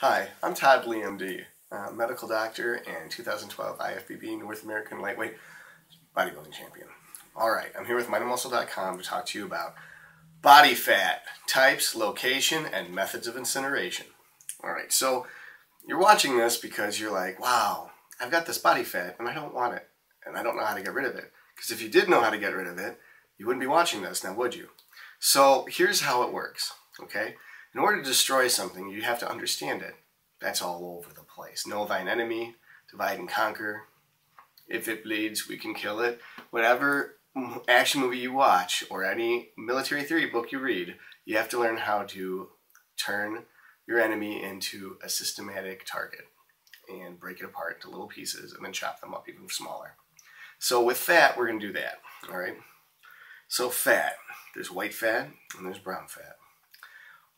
Hi, I'm Todd Lee M.D, medical doctor and 2012 IFBB North American Lightweight Bodybuilding Champion. Alright, I'm here with MindandMuscle.com to talk to you about body fat, types, location, and methods of incineration. Alright, so you're watching this because you're like, wow, I've got this body fat and I don't want it, and I don't know how to get rid of it. Because if you did know how to get rid of it, you wouldn't be watching this, now would you? So here's how it works, okay? In order to destroy something, you have to understand it. That's all over the place. Know thine enemy, divide and conquer. If it bleeds, we can kill it. Whatever action movie you watch or any military theory book you read, you have to learn how to turn your enemy into a systematic target and break it apart into little pieces and then chop them up even smaller. So with fat, we're going to do that. All right. So fat, there's white fat and there's brown fat.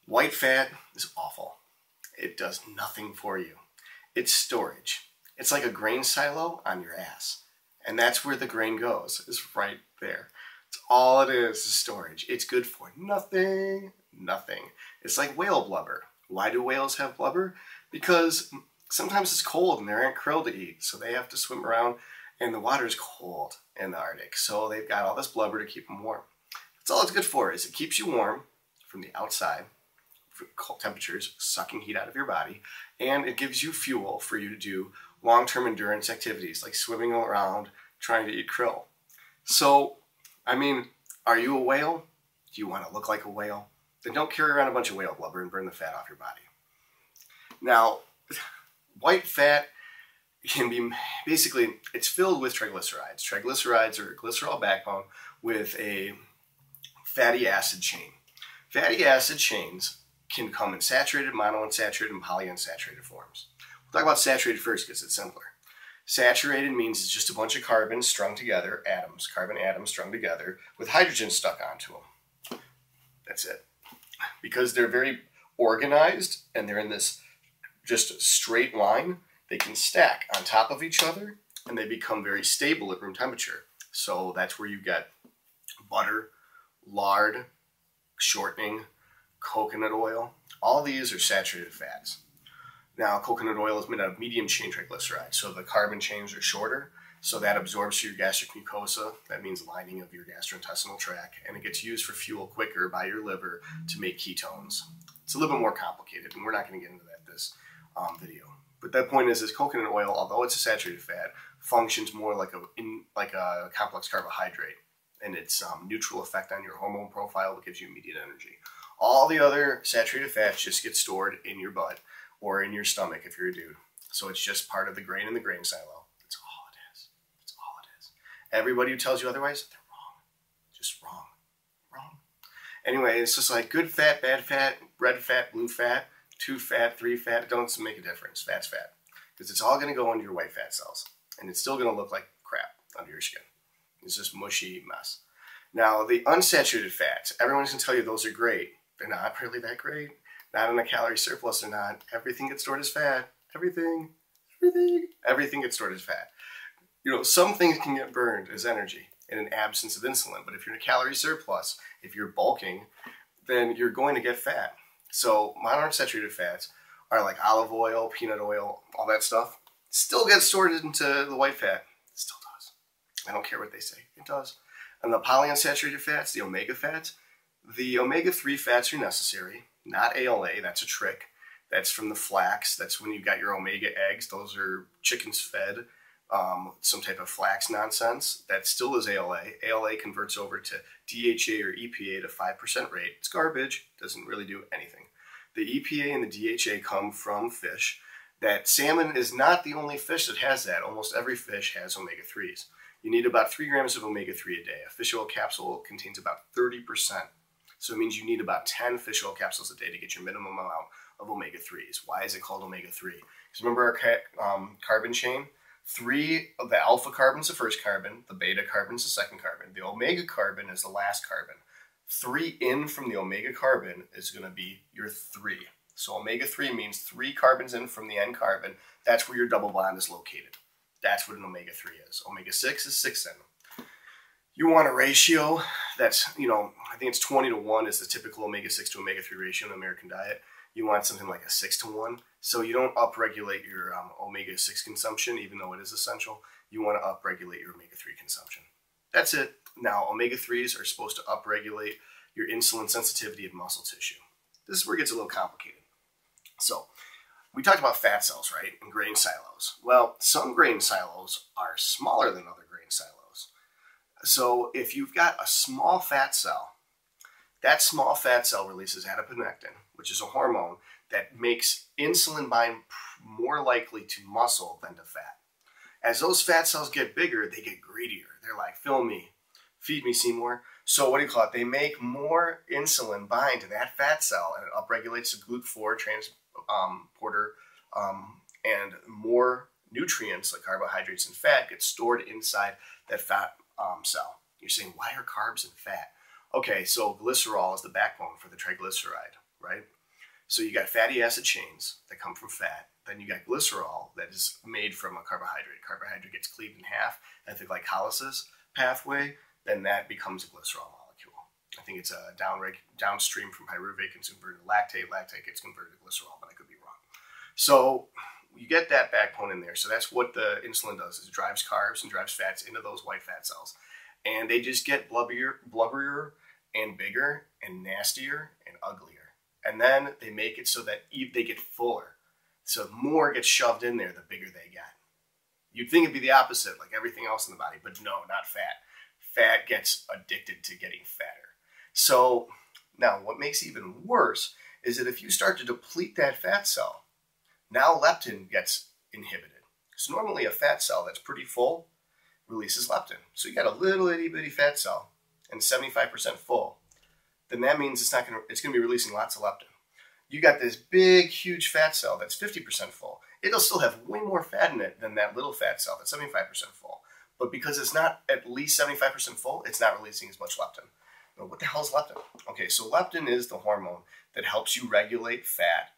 White fat is awful. It does nothing for you. It's storage. It's like a grain silo on your ass. And that's where the grain goes, is right there. It's all it is storage. It's good for nothing, nothing. It's like whale blubber. Why do whales have blubber? Because sometimes it's cold and there aren't krill to eat, so they have to swim around and the water's cold in the Arctic. So they've got all this blubber to keep them warm. That's all it's good for, is it keeps you warm from the outside, for cold temperatures, sucking heat out of your body, and it gives you fuel for you to do long-term endurance activities like swimming around trying to eat krill. So, I mean, are you a whale? Do you want to look like a whale? Then don't carry around a bunch of whale blubber and burn the fat off your body. Now, white fat can be, basically, it's filled with triglycerides. Triglycerides are a glycerol backbone with a fatty acid chain. Fatty acid chains can come in saturated, monounsaturated, and polyunsaturated forms. We'll talk about saturated first because it's simpler. Saturated means it's just a bunch of carbons strung together, atoms, carbon atoms strung together, with hydrogen stuck onto them. That's it. Because they're very organized and they're in this just straight line, they can stack on top of each other and they become very stable at room temperature. So that's where you get butter, lard, shortening, coconut oil. All these are saturated fats. Now, coconut oil is made out of medium chain triglycerides, so the carbon chains are shorter, so that absorbs through your gastric mucosa. That means lining of your gastrointestinal tract, and it gets used for fuel quicker by your liver to make ketones. It's a little bit more complicated, and we're not going to get into that this video. But that point is, coconut oil, although it's a saturated fat, functions more like a complex carbohydrate, and its neutral effect on your hormone profile gives you immediate energy. All the other saturated fats just get stored in your butt or in your stomach if you're a dude. So it's just part of the grain in the grain silo. That's all it is. That's all it is. Everybody who tells you otherwise, they're wrong. Just wrong. Wrong. Anyway, it's just like good fat, bad fat, red fat, blue fat, 2 fat, 3 fat. It don't make a difference. Fat's fat. Because it's all going to go into your white fat cells. And it's still going to look like crap under your skin. It's just mushy mess. Now, the unsaturated fats, everyone's going to tell you those are great. They're not really that great. Not in a calorie surplus, they're not. Everything gets stored as fat. Everything gets stored as fat. You know, some things can get burned as energy in an absence of insulin, but if you're in a calorie surplus, if you're bulking, then you're going to get fat. So monounsaturated fats are like olive oil, peanut oil, all that stuff. Still gets stored into the white fat. It still does. I don't care what they say. It does. And the polyunsaturated fats, the omega fats, the omega-3 fats are necessary, not ALA, that's a trick. That's from the flax, that's when you got your omega eggs, those are chickens fed, some type of flax nonsense. That still is ALA. ALA converts over to DHA or EPA at a 5% rate. It's garbage, doesn't really do anything. The EPA and the DHA come from fish. That salmon is not the only fish that has that. Almost every fish has omega-3s. You need about 3 grams of omega-3 a day. A fish oil capsule contains about 30%. So it means you need about 10 fish oil capsules a day to get your minimum amount of omega-3s. Why is it called omega-3? Because remember our carbon chain? 3 of the alpha carbon's the first carbon, the beta carbon's the second carbon, the omega carbon is the last carbon. 3 in from the omega carbon is going to be your 3. So omega-3 means 3 carbons in from the end carbon. That's where your double bond is located. That's what an omega-3 is. Omega-6 is 6 in. You want a ratio that's, I think it's 20 to 1 is the typical omega-6 to omega-3 ratio in the American diet. you want something like a 6-to-1. So you don't upregulate your omega-6 consumption, even though it is essential. You want to upregulate your omega-3 consumption. That's it. Now, omega-3s are supposed to upregulate your insulin sensitivity of muscle tissue. This is where it gets a little complicated. So, we talked about fat cells, right, and grain silos. Well, some grain silos are smaller than other grain silos. So, if you've got a small fat cell, that small fat cell releases adiponectin, which is a hormone that makes insulin bind more likely to muscle than to fat. As those fat cells get bigger, they get greedier. They're like, fill me, feed me, Seymour. So what do you call it? They make more insulin bind to that fat cell, and it upregulates the GLUT4 transporter, and more nutrients like carbohydrates and fat get stored inside that fat cell. You're saying, why are carbs and fat? Okay, so glycerol is the backbone for the triglyceride, right? So you got fatty acid chains that come from fat. Then you got glycerol that is made from a carbohydrate. Carbohydrate gets cleaved in half at the glycolysis pathway. Then that becomes a glycerol molecule. I think it's a downstream from pyruvate gets converted to lactate. Lactate gets converted to glycerol, but I could be wrong. So you get that backbone in there. So that's what the insulin does, is it drives carbs and drives fats into those white fat cells. And they just get blubberier and bigger and nastier and uglier. And then they make it so that they get fuller. So the more gets shoved in there, the bigger they get. You'd think it'd be the opposite, like everything else in the body, but no, not fat. Fat gets addicted to getting fatter. So now what makes it even worse is that if you start to deplete that fat cell, now leptin gets inhibited. So normally a fat cell that's pretty full releases leptin. So you got a little itty bitty fat cell and 75% full. Then that means it's going to be releasing lots of leptin. You got this big, huge fat cell that's 50% full. It'll still have way more fat in it than that little fat cell that's 75% full. But because it's not at least 75% full, it's not releasing as much leptin. Now, what the hell is leptin? Okay, so leptin is the hormone that helps you regulate fat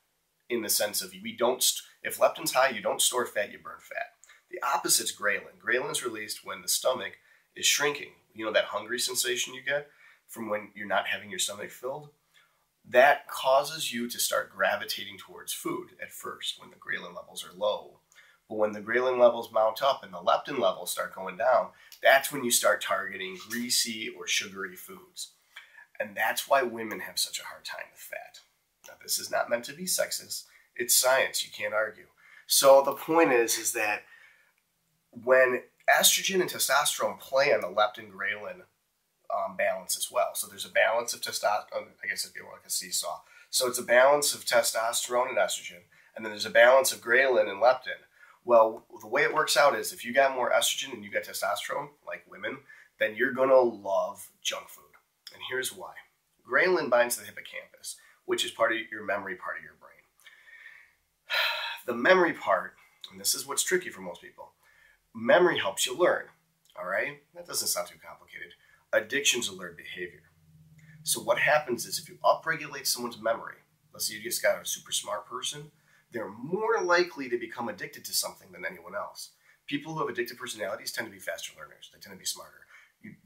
in the sense of if leptin's high, you don't store fat, you burn fat. The opposite's ghrelin. Ghrelin is released when the stomach is shrinking. You know that hungry sensation you get from when you're not having your stomach filled? That causes you to start gravitating towards food at first when the ghrelin levels are low. But when the ghrelin levels mount up and the leptin levels start going down, that's when you start targeting greasy or sugary foods. And that's why women have such a hard time with fat. Now, this is not meant to be sexist. It's science. You can't argue. So the point is that when estrogen and testosterone play on the leptin-ghrelin balance as well. So there's a balance of testosterone, I guess it'd be like a seesaw. So it's a balance of testosterone and estrogen, and then there's a balance of ghrelin and leptin. Well, the way it works out is if you got more estrogen and you got testosterone, like women, then you're going to love junk food. And here's why. Ghrelin binds to the hippocampus, which is part of your memory part of your brain. The memory part, and this is what's tricky for most people, memory helps you learn, all right? That doesn't sound too complicated. Addiction's a learned behavior. So what happens is if you upregulate someone's memory, let's say you just got a super smart person, they're more likely to become addicted to something than anyone else. People who have addictive personalities tend to be faster learners. They tend to be smarter.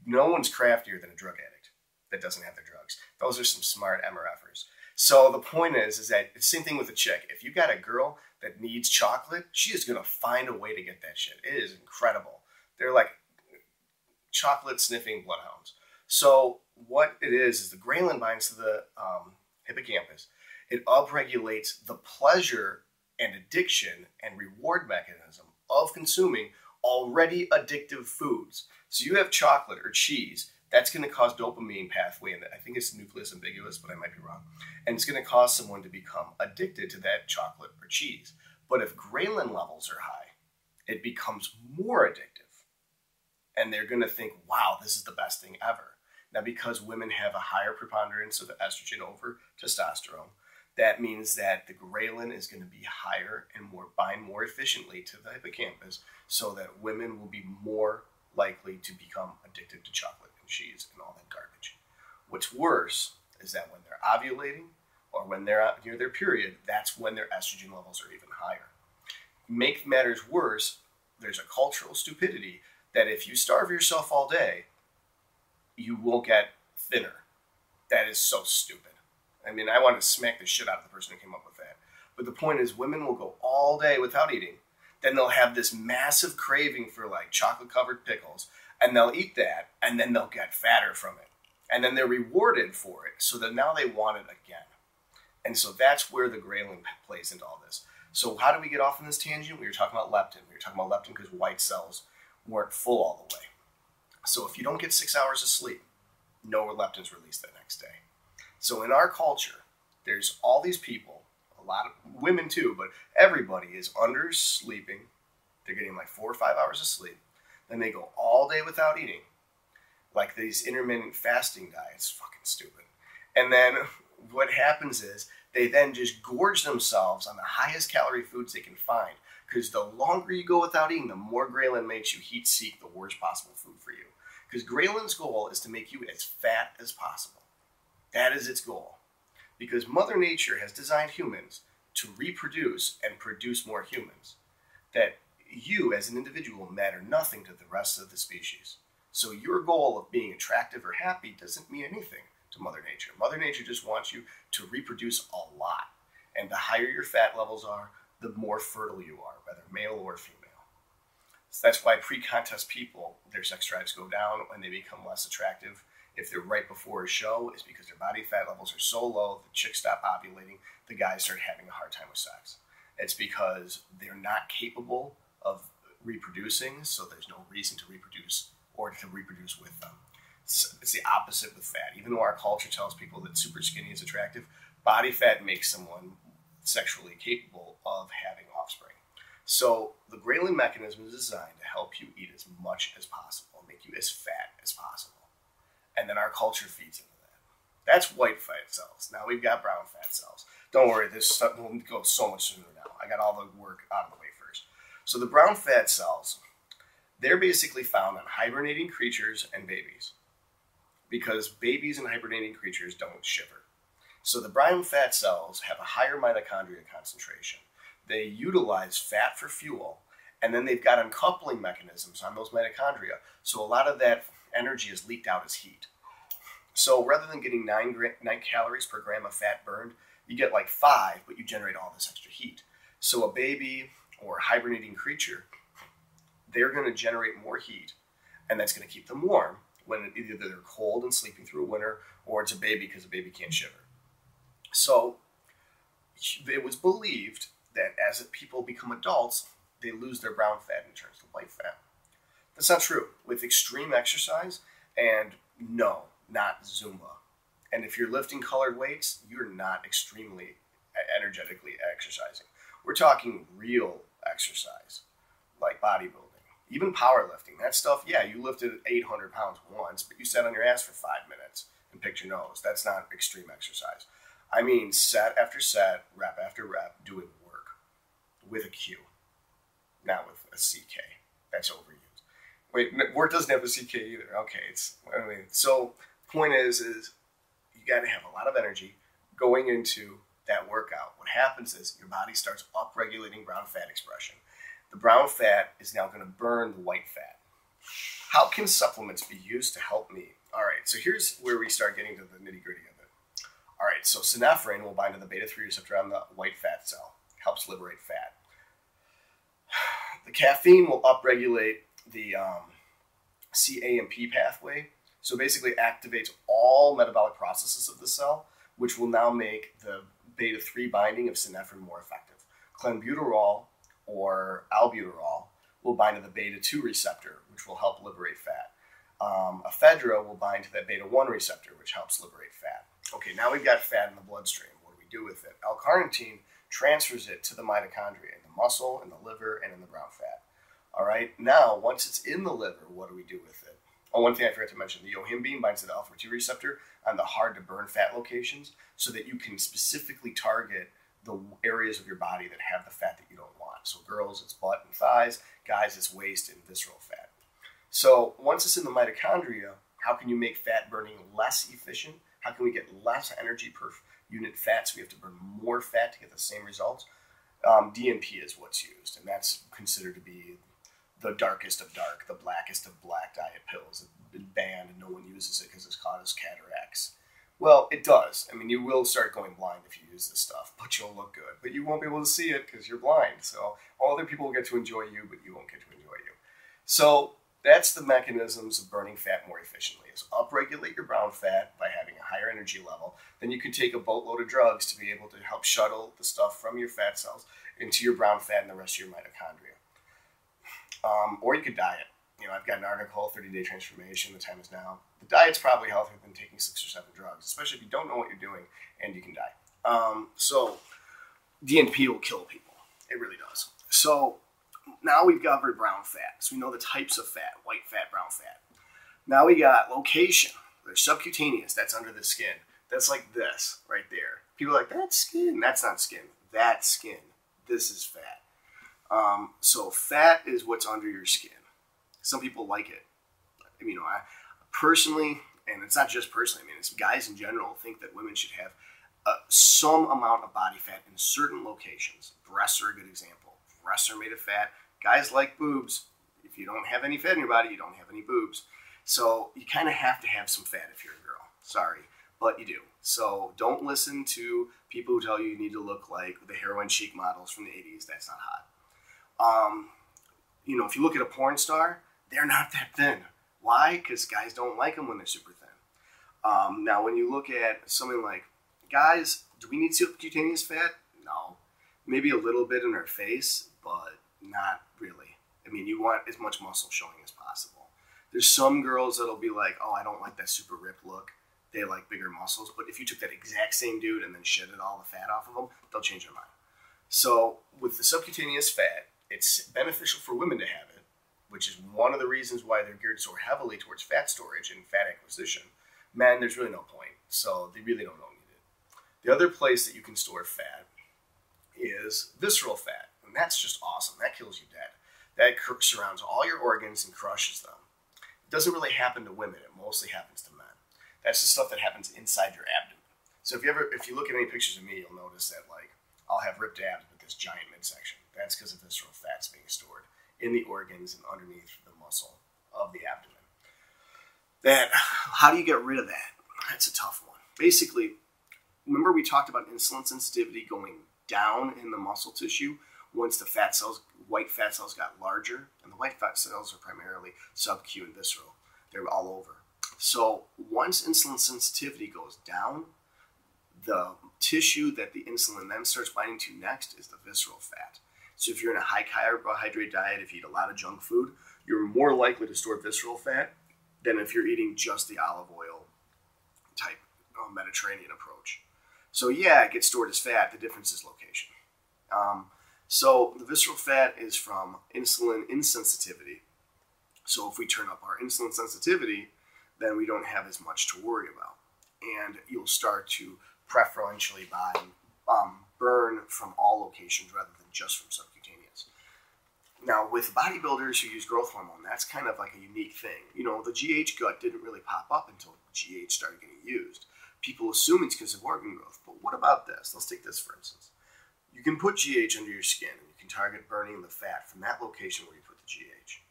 No one's craftier than a drug addict that doesn't have their drugs. Those are some smart MRFers. So the point is that it's the same thing with a chick. If you got a girl that needs chocolate, she is going to find a way to get that shit. It is incredible. They're like chocolate sniffing bloodhounds. So what it is the ghrelin binds to the hippocampus. It upregulates the pleasure and addiction and reward mechanism of consuming already addictive foods. So you have chocolate or cheese, that's going to cause dopamine pathway, and I think it's nucleus ambiguous, but I might be wrong. And it's going to cause someone to become addicted to that chocolate or cheese. But if ghrelin levels are high, it becomes more addictive. And they're going to think, wow, this is the best thing ever. Now, because women have a higher preponderance of estrogen over testosterone, that means that the ghrelin is going to be higher and bind more efficiently to the hippocampus, so that women will be more likely to become addicted to chocolate and cheese and all that garbage. What's worse is that when they're ovulating or when they're near their period, that's when their estrogen levels are even higher. Make matters worse, there's a cultural stupidity that if you starve yourself all day, you will get thinner. That is so stupid. I mean, I want to smack the shit out of the person who came up with that. But the point is, women will go all day without eating. Then they'll have this massive craving for like chocolate-covered pickles, and they'll eat that, and then they'll get fatter from it. And then they're rewarded for it, so that now they want it again. And so that's where the Gremlin plays into all this. So how do we get off on this tangent? We were talking about leptin. We were talking about leptin because white cells weren't full all the way. So if you don't get 6 hours of sleep, no leptin's released the next day. So in our culture, there's all these people, a lot of women too, but everybody is undersleeping. They're getting like 4 or 5 hours of sleep. Then they go all day without eating. Like these intermittent fasting diets, fucking stupid. And then what happens is they then just gorge themselves on the highest calorie foods they can find. Because the longer you go without eating, the more Gremlin makes you heat seek the worst possible food for you. Because Gremlin's goal is to make you as fat as possible. That is its goal. Because Mother Nature has designed humans to reproduce and produce more humans. That you as an individual matter nothing to the rest of the species. So your goal of being attractive or happy doesn't mean anything to Mother Nature. Mother Nature just wants you to reproduce a lot. And the higher your fat levels are, the more fertile you are, whether male or female. So that's why pre-contest people, their sex drives go down and they become less attractive. If they're right before a show, it's because their body fat levels are so low, the chicks stop ovulating, the guys start having a hard time with sex. It's because they're not capable of reproducing, so there's no reason to reproduce or to reproduce with them. It's the opposite with fat. Even though our culture tells people that super skinny is attractive, body fat makes someone sexually capable of having offspring. So the Gremlin mechanism is designed to help you eat as much as possible, make you as fat as possible. And then our culture feeds into that. That's white fat cells. Now we've got brown fat cells. Don't worry, this stuff will go so much sooner now. I got all the work out of the way first. So the brown fat cells, they're basically found on hibernating creatures and babies. Because babies and hibernating creatures don't shiver. So the brown fat cells have a higher mitochondria concentration. They utilize fat for fuel, and then they've got uncoupling mechanisms on those mitochondria. So a lot of that energy is leaked out as heat. So rather than getting 9 calories per gram of fat burned, you get like 5, but you generate all this extra heat. So a baby or a hibernating creature, they're going to generate more heat, and that's going to keep them warm when either they're cold and sleeping through a winter, or it's a baby because a baby can't shiver. So it was believed that as people become adults, they lose their brown fat and turns to white fat. That's not true. With extreme exercise, and no, not Zumba. And if you're lifting colored weights, you're not extremely energetically exercising. We're talking real exercise, like bodybuilding. Even powerlifting. That stuff, yeah, you lifted 800 pounds once, but you sat on your ass for 5 minutes and picked your nose. That's not extreme exercise. I mean set after set, rep after rep, doing work with a Q, not with a CK. That's overused. Wait, work doesn't have a CK either. Okay, so point is you got to have a lot of energy going into that workout. What happens is your body starts upregulating brown fat expression. The brown fat is now going to burn the white fat. How can supplements be used to help me? All right, so here's where we start getting to the nitty-gritty of it. All right, so synephrine will bind to the beta-3 receptor on the white fat cell, helps liberate fat. The caffeine will upregulate the CAMP pathway, so basically activates all metabolic processes of the cell, which will now make the beta-3 binding of synephrine more effective. Clenbuterol or albuterol will bind to the beta-2 receptor, which will help liberate fat. Ephedra will bind to that beta-1 receptor, which helps liberate fat. Okay, now we've got fat in the bloodstream. What do we do with it? L-carnitine transfers it to the mitochondria in the muscle, in the liver, and in the brown fat. All right, now once it's in the liver, what do we do with it? Oh, one thing I forgot to mention, the yohimbine binds to the alpha-2 receptor on the hard-to-burn fat locations so that you can specifically target the areas of your body that have the fat that you don't want. So girls, it's butt and thighs. Guys, it's waist and visceral fat. So once it's in the mitochondria, how can you make fat burning less efficient? How can we get less energy per unit fat so we have to burn more fat to get the same results? DMP is what's used, and that's considered to be the darkest of dark, the blackest of black diet pills. It's been banned and no one uses it because it's causes cataracts. Well, it does. I mean, you will start going blind if you use this stuff, but you'll look good. But you won't be able to see it because you're blind. So all other people will get to enjoy you, but you won't get to enjoy you. So that's the mechanisms of burning fat more efficiently, is upregulate your brown fat by having a higher energy level. Then you can take a boatload of drugs to be able to help shuttle the stuff from your fat cells into your brown fat and the rest of your mitochondria. Or you could diet. You know, I've got an article, 30-Day Transformation, the time is now. The diet's probably healthier than taking 6 or 7 drugs, especially if you don't know what you're doing and you can die. So DNP will kill people. It really does. So now we've covered brown fat. So we know the types of fat, white fat, brown fat. Now we got location. There's subcutaneous, that's under the skin. That's like this right there. People are like, that's skin. That's not skin. That's skin. This is fat. So fat is what's under your skin. Some people like it. I mean, I personally, and it's not just personally, I mean, it's guys in general think that women should have some amount of body fat in certain locations. Breasts are a good example. Breasts are made of fat. Guys like boobs. If you don't have any fat in your body, you don't have any boobs. So you kind of have to have some fat if you're a girl. Sorry, but you do. So don't listen to people who tell you you need to look like the heroin chic models from the 80s. That's not hot. You know, if you look at a porn star, they're not that thin. Why? Because guys don't like them when they're super thin. Now, when you look at something like guys, do we need subcutaneous fat? No. Maybe a little bit in our face, but not really. I mean, you want as much muscle showing as possible. There's some girls that'll be like, oh, I don't like that super ripped look. They like bigger muscles. But if you took that exact same dude and then shedded all the fat off of them, they'll change their mind. So with the subcutaneous fat, it's beneficial for women to have it, which is one of the reasons why they're geared so heavily towards fat storage and fat acquisition. Men, there's really no point, so they really don't need it. The other place that you can store fat is visceral fat, and that's just awesome. That kills you dead. That surrounds all your organs and crushes them. It doesn't really happen to women. It mostly happens to men. That's the stuff that happens inside your abdomen. So if you look at any pictures of me, you'll notice that like I'll have ripped abs with this giant midsection. That's because of visceral fats being stored in the organs and underneath the muscle of the abdomen. How do you get rid of that? That's a tough one. Basically, remember we talked about insulin sensitivity going down in the muscle tissue once the fat cells, white fat cells got larger, and the white fat cells are primarily sub-Q and visceral. They're all over. So once insulin sensitivity goes down, the tissue that the insulin then starts binding to next is the visceral fat. So if you're in a high carbohydrate diet, if you eat a lot of junk food, you're more likely to store visceral fat than if you're eating just the olive oil type Mediterranean approach. So yeah, it gets stored as fat. The difference is location. So the visceral fat is from insulin insensitivity. So if we turn up our insulin sensitivity, then we don't have as much to worry about. And you'll start to preferentially burn from all locations rather than just from subcutaneous. Now, with bodybuilders who use growth hormone, that's kind of like a unique thing. You know, the GH gut didn't really pop up until GH started getting used. People assume it's because of organ growth, but what about this? Let's take this for instance. You can put GH under your skin, and you can target burning the fat from that location where you put the GH.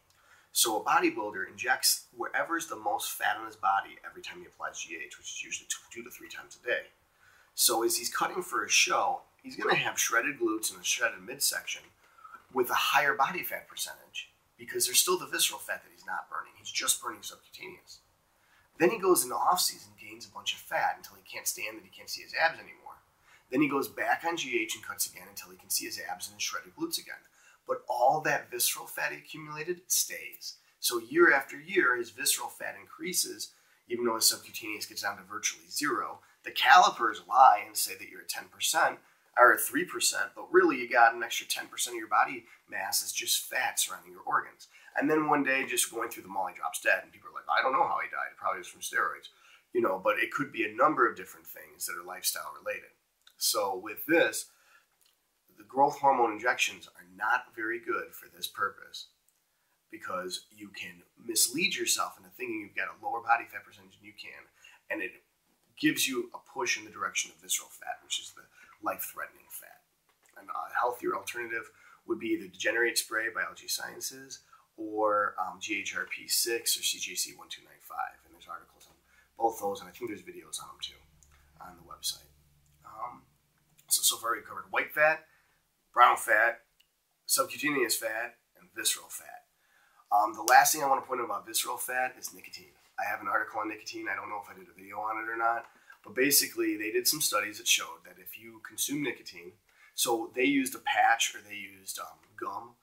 So a bodybuilder injects wherever's the most fat on his body every time he applies GH, which is usually 2 to 3 times a day. So as he's cutting for his show, he's going to have shredded glutes and a shredded midsection with a higher body fat percentage because there's still the visceral fat that he's not burning. He's just burning subcutaneous. Then he goes into off-season, gains a bunch of fat until he can't stand that he can't see his abs anymore. Then he goes back on GH and cuts again until he can see his abs and his shredded glutes again. But all that visceral fat he accumulated stays. So year after year, his visceral fat increases, even though his subcutaneous gets down to virtually 0. The calipers lie and say that you're at 10% or at 3%, but really you got an extra 10% of your body mass is just fat surrounding your organs. And then one day, just going through the mall, he drops dead, and people are like, I don't know how he died. It probably was from steroids, you know. But it could be a number of different things that are lifestyle related. So with this, the growth hormone injections are not very good for this purpose because you can mislead yourself into thinking you've got a lower body fat percentage than you can, and it gives you a push in the direction of visceral fat, which is the life-threatening fat. And a healthier alternative would be either Degenerate Spray by LG Sciences or GHRP6 or CJC1295. And there's articles on both those, and I think there's videos on them too. on the website. So far we've covered white fat, brown fat, subcutaneous fat, and visceral fat. The last thing I want to point out about visceral fat is nicotine. I have an article on nicotine. I don't know if I did a video on it or not, but basically they did some studies that showed that if you consume nicotine, so they used a patch or they used gum.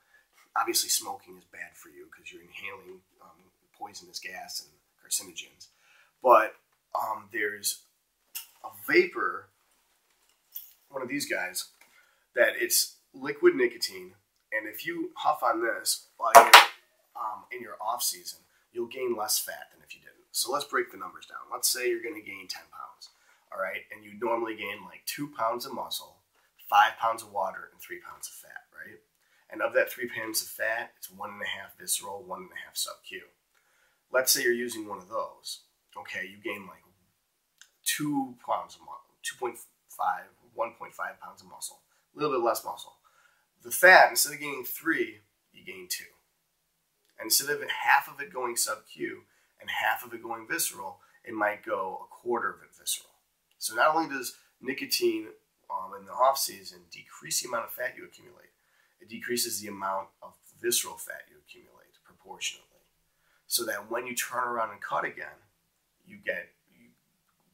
Obviously smoking is bad for you because you're inhaling poisonous gas and carcinogens, but there's a vapor, one of these guys, that it's liquid nicotine, and if you huff on this while you're in your off season, you'll gain less fat than if you didn't. So let's break the numbers down. Let's say you're going to gain 10 pounds, all right, and you normally gain like 2 pounds of muscle, 5 pounds of water, and 3 pounds of fat, right? And of that 3 pounds of fat, it's 1.5 visceral, 1.5 sub-Q. Let's say you're using one of those. Okay, you gain like 2 pounds of muscle, 1.5 pounds of muscle, a little bit less muscle. The fat, instead of gaining 3, you gain 2. And instead of half of it going sub-Q and half of it going visceral, it might go 1/4 of it visceral. So not only does nicotine in the off season decrease the amount of fat you accumulate, it decreases the amount of visceral fat you accumulate proportionately. So that when you turn around and cut again, you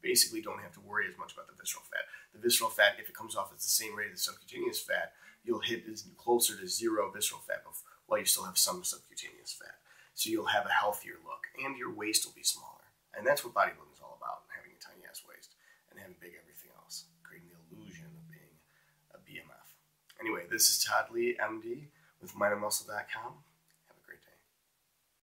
basically don't have to worry as much about the visceral fat. The visceral fat, if it comes off at the same rate as subcutaneous fat, you'll hit closer to 0 visceral fat while you still have some subcutaneous fat. So you'll have a healthier look, and your waist will be smaller. And that's what bodybuilding is all about, having a tiny ass waist and having big everything else, creating the illusion of being a BMF. Anyway, this is Todd Lee M.D. with MindandMuscle.com.